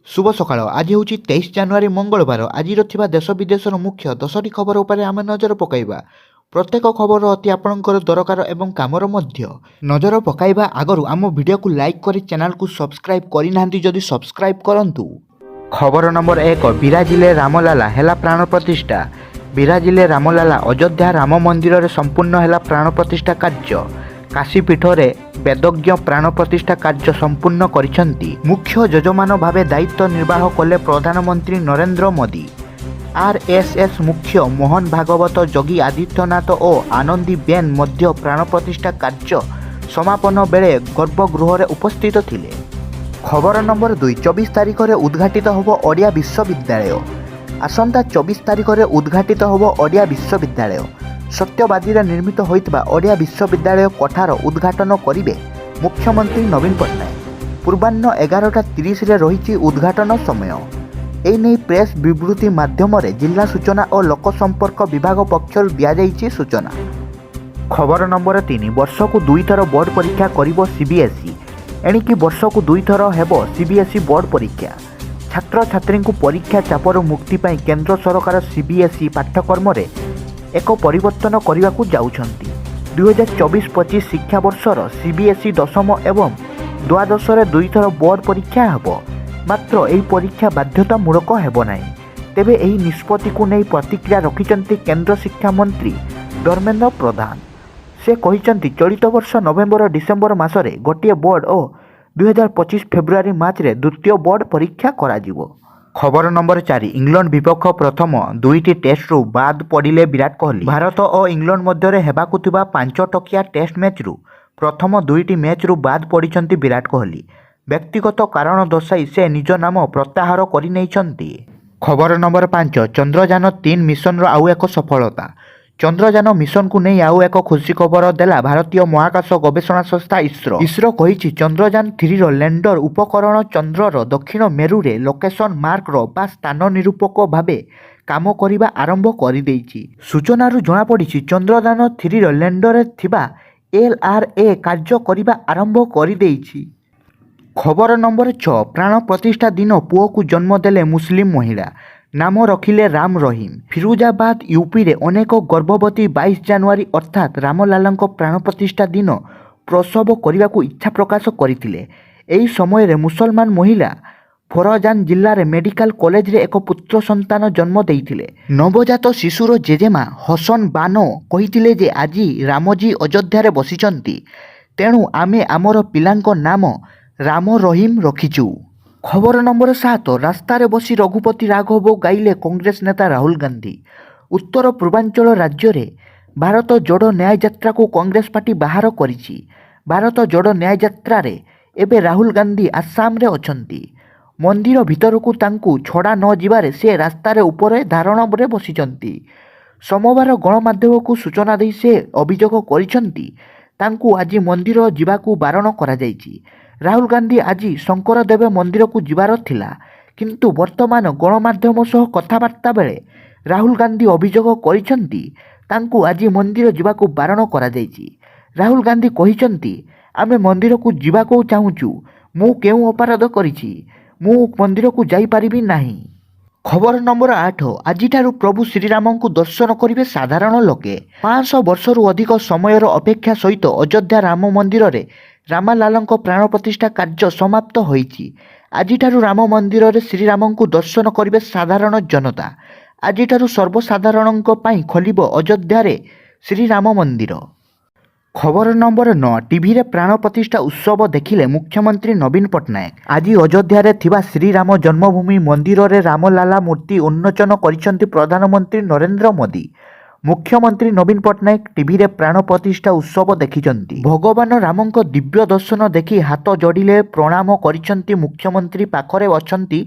शुभ सकाळ आज हूँ 23 ଜାନୁଆରୀ मंगलवार आज देश विदेशर मुख्य 10टी खबर उपर आम नजर पकाइबा। प्रत्येक खबर अति आपणकर दरकार एवं कामर मध्य नजर पकाइबा आगरू आम वीडियो को लाइक करी चैनल को सब्सक्राइब करना जदि सब्सक्राइब करंतु। खबर नंबर 1 बिराजिले रामलाला हेला प्राण प्रतिष्ठा। बिराजिले रामलाला अयोध्या राम मंदिर रे संपूर्ण हेला प्राण प्रतिष्ठा कार्य। काशीपीठरे वेदज्ञ प्राण प्रतिष्ठा कार्य संपूर्ण करिसेंती। मुख्य यजमान भावे दायित्व निर्वाह कले प्रधानमंत्री नरेंद्र मोदी। आरएसएस मुख्य मोहन भागवत योगी आदित्यनाथ और आनंदी बेन मध्य प्राण प्रतिष्ठा कार्य समापन बेले गर्भगृह रे उपस्थित थिले। खबर नंबर 2 24 तारिख रे उद्घाटित होबो ओडिया विश्वविद्यालय। आसंता 24 तारिख रे उद्घाटित होबो ओडिया विश्वविद्यालय। सत्यवादी निर्मित होइतबा ओडिया विश्वविद्यालय कोठार उद्घाटन करिवे मुख्यमंत्री नवीन पट्टनायक। पूर्वाह्न 11:30 रे रहिछि उद्घाटन समय। ए नै प्रेस विवृत्ति माध्यम रे जिला सूचना और लोक संपर्क विभाग पक्षर दिया जाइछि सूचना। खबर नंबर 3 वर्ष को 2 थर बोर्ड परीक्षा करिवो सीबीएसई। एणिकी वर्ष को 2 थर हेबो सीबीएसई बोर्ड परीक्षा। छात्र छात्री को परीक्षा चापर मुक्ति पाई केंद्र सरकार सीबीएसई पाठ्यक्रम रे एक परिवर्तन करने को जाउछंती। 2024-25 शिक्षा वर्षर सीबीएसई दशम एवं द्वादश रे 2 थर बोर्ड परीक्षा हेबो। मात्र एही परीक्षा बाध्यतामूलक हेबो नाही। तेबे एही निष्पत्ति को नहीं प्रतिक्रिया रखिचंती केंद्र शिक्षा मंत्री धर्मेंद्र प्रधान। से कहिचंती चलित वर्ष नवेम्बर डिसेम्बर मासरे गोटिए बोर्ड और 2025 फेब्रुआरी मार्च रे द्वितीय बोर्ड परीक्षा कराजिवो। खबर नंबर 4 इंग्लैंड विपक्ष प्रथम 2टी टेस्ट रु बाद पड़िले विराट कोहली। भारत और इंग्लैंड मध्य हेबाकु थिबा 5 टकिया टेस्ट मैच रु प्रथम 2टी मैच रु बाद पड़िछंती विराट कोहली। व्यक्तिगत कारण दर्शाई से निज नाम प्रत्याहार करि नैछंती। खबर नंबर 5 चंद्रयान 3 मिशन रो आउ एक सफलता। चंद्रयान मिशन को नहीं आउ एक खुशी खबर देला भारतीय महाकाश गवेषणा संस्था इसरो। इसरो कहिछि चंद्रयान 3 रो लैंडर उपकरण चंद्रर दक्षिण मेरु रे लोकेशन मार्क रो बा स्थान निरूपक भावे काम करिबा आरंभ करि देइछि। सूचना रु जणा पड़िछि चंद्रयान 3 रो लैंडर रे थिबा एलआरए कार्य करिबा आरंभ करि देइछि। खबर नंबर 6 प्राण प्रतिष्ठा दिन पुओ को जन्म देले मुस्लिम महिला। नाम रखिले राम रहीम। फिरोजाबाद यूपी रे अनेक गर्भवती 22 जनवरी अर्थात रामलालांको प्राण प्रतिष्ठा दिन प्रसव करने को इच्छा प्रकाश करथिले। एही समय रे मुसलमान महिला फरजान जिल्ला रे मेडिकल कॉलेज रे एक पुत्र संतान जन्म देइथिले। नवजात शिशुर जेजेमा हसन बानो कहिथिले जे आजी रामजी अयोध्या रे बसिचंती, तेणु आमे आमर पिलांको नाम राम रहीम रखिचु। खबर नंबर 7 रास्तार बसी रघुपति राघव गाइले कांग्रेस नेता राहुल गांधी। उत्तर पूर्वांचल राज्य रे भारत जोड़ो न्याय यात्रा को कांग्रेस पार्टी बाहर करिछि। भारत जोड़ो न्याय यात्रा रे एबे राहुल गांधी आसाम रे अछंती। मंदिर भितर को तांकू छड़ा न जिबारे से रास्तार ऊपर धारण रे बसिचंती। सोमवार गणमाध्यम को सूचना दे से अभियोग करिसंती तांकू आज मंदिर जिबाकू बारण करा जाइछि। राहुल गांधी आज शंकर देव मंदिर को जिबार थिला, किंतु वर्तमान गणमाध्यम सह कथबार्ता बेले राहुल गांधी अभियोग करिसंती तांकू आज मंदिर जिबाकू बारण करा जाइछि। राहुल गांधी कहिसंती आमे मंदिर को जिबाकू चाहूचु, मु केउ अपराध करिछि, मु मंदिर को जाई परिबि नाही। खबर नंबर 8 आजिठारु प्रभु श्रीराम को दर्शन करिवे साधारण लोके। 500 वर्षरु अधिक समयर अपेक्षा सहित अयोध्या राम मंदिर रे रामलालांको प्राण प्रतिष्ठा कार्य समाप्त होइछि। आजिठारु राम मंदिर रे श्रीराम को दर्शन करिवे साधारण जनता। आजिठारु सर्वसाधारणଙ୍କ ପାଇଁ खोलिबो अयोध्या रे श्रीराम मंदिर। खबर नंबर 9 टीवी रे प्राण प्रतिष्ठा उत्सव देखिले मुख्यमंत्री नवीन पट्टनायक। आज अयोध्या रे थिबा श्रीराम जन्मभूमि मंदिर रे रामलाला मूर्ति उन्मोचन करिसंती प्रधानमंत्री नरेंद्र मोदी। मुख्यमंत्री नवीन पट्टनायक टीवी रे प्राण प्रतिष्ठा उत्सव देखिचंती। भगवान रामंको दिव्य दर्शन देखि हाथ जोड़िले प्रणाम करिसंती मुख्यमंत्री। पाखरे अछंती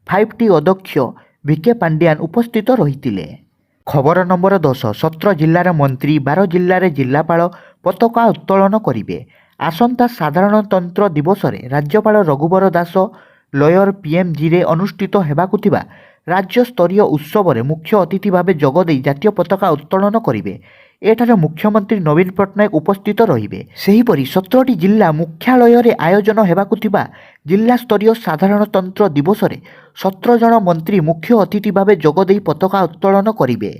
5T अध्यक्ष वीके पांड्यान उपस्थित रहितिले। खबर नंबर 10 17 जिल्लार मंत्री 12 जिल्लार जिल्लापाल पताका उत्तोलन करिवे। आसंता साधारणतंत्र दिवस रे राज्यपाल रघुवर दास लयर पीएमजी रे अनुष्ठित हेबाकु थिबा राज्य स्तरीय उत्सव रे मुख्य अतिथि भावे जोगदेई जातीय पताका उत्तोलन करिवे। ଏଠାରେ ମୁଖ୍ୟମନ୍ତ୍ରୀ ନବୀନ ପଟ୍ଟନାୟକ ଉପସ୍ଥିତ ରହିବେ। ସେହିପରି 17ଟି ଜିଲ୍ଲା ମୁଖ୍ୟାଳୟରେ ଆୟୋଜନ ହେବାକୁ ଥିବା ଜିଲ୍ଲାସ୍ତରୀୟ ସାଧାରଣତନ୍ତ୍ର ଦିବସରେ 17 ଜଣ ମନ୍ତ୍ରୀ ମୁଖ୍ୟ ଅତିଥି ଭାବେ ଯୋଗଦେଇ ପତାକା ଉତ୍ତୋଳନ କରିବେ।